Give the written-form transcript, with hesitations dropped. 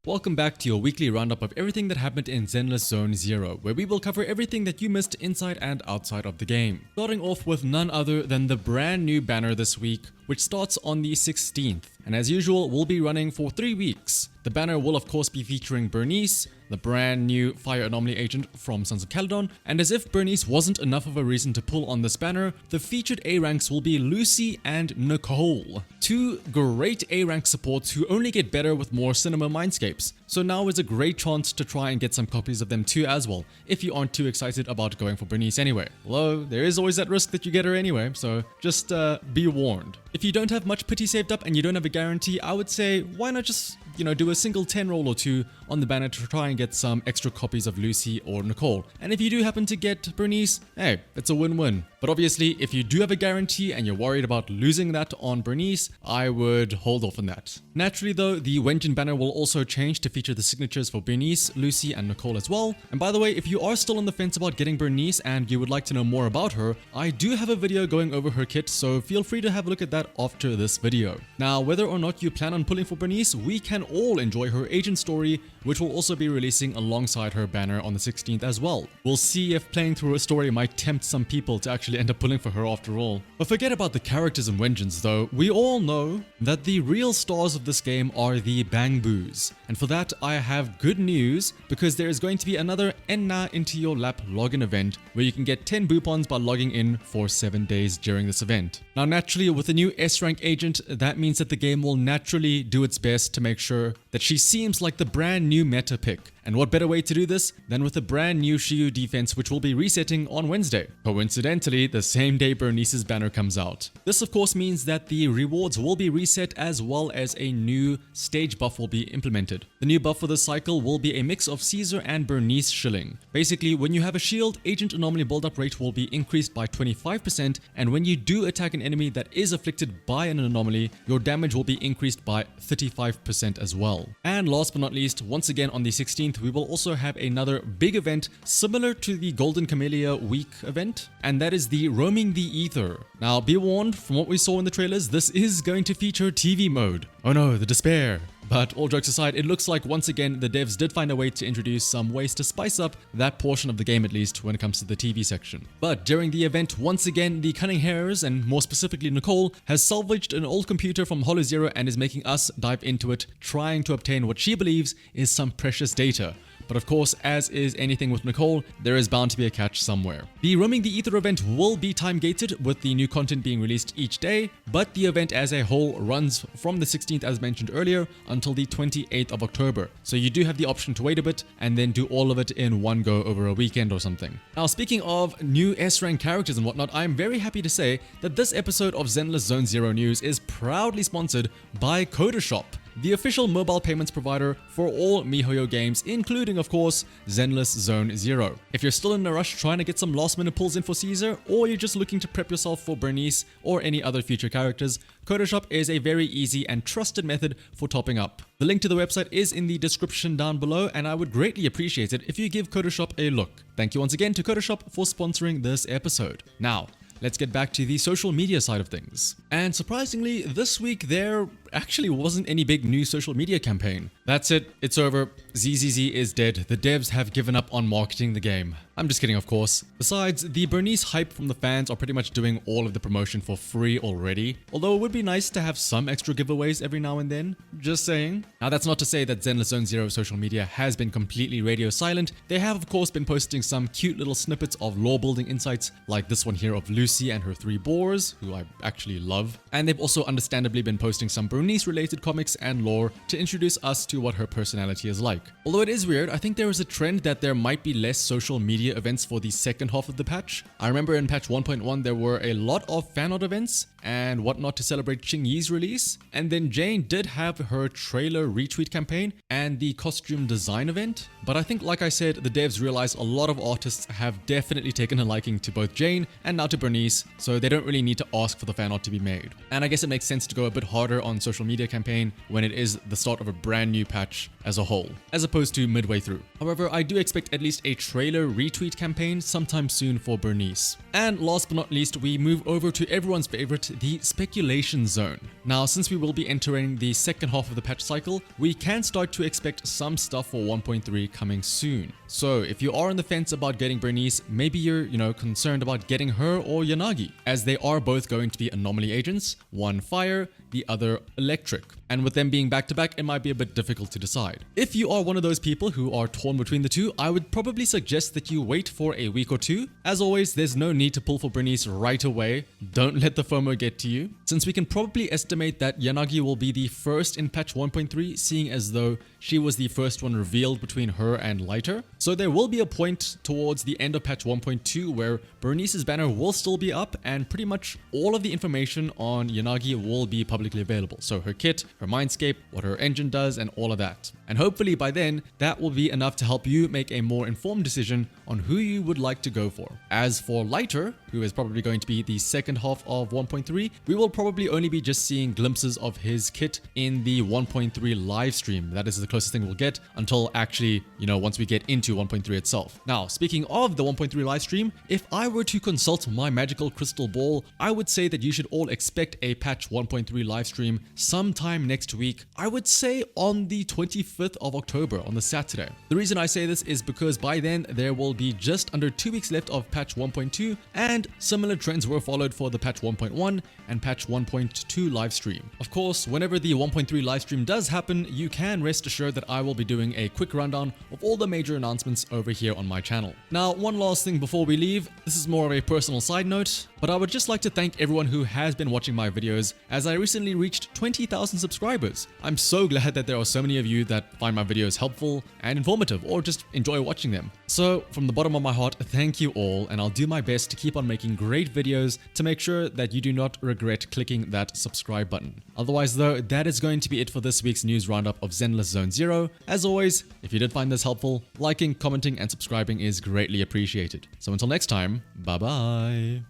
Welcome back to your weekly roundup of everything that happened in Zenless Zone Zero, where we will cover everything that you missed inside and outside of the game. Starting off with none other than the brand new banner this week, which starts on the 16th, and as usual will be running for 3 weeks. The banner will of course be featuring Burnice, the brand new Fire Anomaly agent from Sons of Caledon, and as if Burnice wasn't enough of a reason to pull on this banner, the featured A ranks will be Lucy and Nicole, two great A rank supports who only get better with more cinema mindscapes. So now is a great chance to try and get some copies of them too as well, if you aren't too excited about going for Burnice anyway. Although there is always that risk that you get her anyway, so just be warned. If you don't have much pity saved up and you don't have a guarantee, I would say why not just, do a single 10 roll or 2 on the banner to try and get some extra copies of Lucy or Nicole. And if you do happen to get Burnice, hey, it's a win-win. But obviously, if you do have a guarantee and you're worried about losing that on Burnice, I would hold off on that. Naturally though, the Wenjin banner will also change to feature the signatures for Burnice, Lucy and Nicole as well. And by the way, if you are still on the fence about getting Burnice and you would like to know more about her, I do have a video going over her kit, so feel free to have a look at that after this video. Now, whether or not you plan on pulling for Burnice, we can all enjoy her agent story, which will also be releasing alongside her banner on the 16th as well. We'll see if playing through her story might tempt some people to actually end up pulling for her after all. But forget about the characters and Wenjins though, we all know that the real stars of this game are the Bang Boos. And for that I have good news, because there is going to be another Enna Into Your Lap login event where you can get 10 Boopons by logging in for 7 days during this event. Now naturally, with a new S rank agent, that means that the game will naturally do its best to make sure that she seems like the brand new meta pick. And what better way to do this than with a brand new Shiyu defense, which will be resetting on Wednesday. Coincidentally, the same day Burnice's banner comes out. This of course means that the rewards will be reset, as well as a new stage buff will be implemented. The new buff for this cycle will be a mix of Caesar and Burnice shilling. Basically, when you have a shield, agent anomaly build-up rate will be increased by 25%, and when you do attack an enemy that is afflicted by an anomaly, your damage will be increased by 35% as well. And last but not least, once again on the 16th, we will also have another big event similar to the Golden Camellia Week event, and that is the Roaming the Ether. Now be warned, from what we saw in the trailers, this is going to feature TV mode. Oh no, the despair. But all jokes aside, it looks like once again the devs did find a way to introduce some ways to spice up that portion of the game, at least when it comes to the TV section. But during the event, once again the Cunning Hares, and more specifically Nicole, has salvaged an old computer from Hollow Zero and is making us dive into it, trying to obtain what she believes is some precious data. But of course, as is anything with Nicole, there is bound to be a catch somewhere. The Roaming the Ether event will be time-gated, with the new content being released each day, but the event as a whole runs from the 16th as mentioned earlier until the 28th of October. So you do have the option to wait a bit and then do all of it in one go over a weekend or something. Now speaking of new S-rank characters and whatnot, I'm very happy to say that this episode of Zenless Zone Zero News is proudly sponsored by Codashop, the official mobile payments provider for all MiHoYo games, including of course Zenless Zone Zero. If you're still in a rush trying to get some last minute pulls in for Caesar, or you're just looking to prep yourself for Burnice or any other future characters, Codashop is a very easy and trusted method for topping up. The link to the website is in the description down below, and I would greatly appreciate it if you give Codashop a look. Thank you once again to Codashop for sponsoring this episode. Now, let's get back to the social media side of things. And surprisingly, this week there actually wasn't any big new social media campaign. That's it, it's over. ZZZ is dead. The devs have given up on marketing the game. I'm just kidding, of course. Besides, the Burnice hype from the fans are pretty much doing all of the promotion for free already. Although it would be nice to have some extra giveaways every now and then. Just saying. Now that's not to say that Zenless Zone Zero social media has been completely radio silent. They have of course been posting some cute little snippets of lore building insights, like this one here of Lucy and her 3 boars, who I actually love. And they've also understandably been posting some Burnice related comics and lore to introduce us to what her personality is like. Although it is weird, I think there is a trend that there might be less social media events for the second half of the patch. I remember in patch 1.1 there were a lot of fan art events and whatnot to celebrate Ching Yi's release, and then Jane did have her trailer retweet campaign and the costume design event. But I think, like I said, the devs realize a lot of artists have definitely taken a liking to both Jane and now to Burnice, so they don't really need to ask for the fan art to be made. And I guess it makes sense to go a bit harder on social media campaign when it is the start of a brand new patch as a whole, as opposed to midway through. However, I do expect at least a trailer retweet campaign sometime soon for Burnice. And last but not least, we move over to everyone's favorite, the speculation zone. Now, since we will be entering the second half of the patch cycle, we can start to expect some stuff for 1.3 coming soon. So if you are on the fence about getting Burnice, maybe you're, concerned about getting her or Yanagi, as they are both going to be anomaly agents, one fire, the other electric. And with them being back to back, it might be a bit difficult to decide. If you are one of those people who are torn between the two, I would probably suggest that you wait for a week or two. As always, there's no need to pull for Burnice right away. Don't let the FOMO get to you, since we can probably estimate that Yanagi will be the first in patch 1.3, seeing as though she was the first one revealed between her and Lighter. So there will be a point towards the end of patch 1.2 where Burnice's banner will still be up and pretty much all of the information on Yanagi will be publicly available. So her kit, her mindscape, what her engine does, and all of that. And hopefully by then, that will be enough to help you make a more informed decision on who you would like to go for. As for Lighter, who is probably going to be the second half of 1.3, we will probably only be just seeing glimpses of his kit in the 1.3 live stream. That is the closest thing we'll get until actually, once we get into 1.3 itself. Now, speaking of the 1.3 live stream, if I were to consult my magical crystal ball, I would say that you should all expect a patch 1.3 live stream sometime next week. I would say on the 25th of October, on the Saturday. The reason I say this is because by then there will be just under 2 weeks left of patch 1.2, and similar trends were followed for the patch 1.1 and patch 1.2 live stream. Of course, whenever the 1.3 live stream does happen, you can rest assured that I will be doing a quick rundown of all the major announcements over here on my channel. Now, one last thing before we leave, this is more of a personal side note, but I would just like to thank everyone who has been watching my videos, as I recently reached 20,000 subscribers. I'm so glad that there are so many of you that find my videos helpful and informative, or just enjoy watching them. So from the bottom of my heart, thank you all, and I'll do my best to keep on making great videos to make sure that you do not regret clicking that subscribe button. Otherwise though, that is going to be it for this week's news roundup of Zenless Zone Zero. As always, if you did find this helpful, liking, commenting, and subscribing is greatly appreciated. So until next time, bye bye.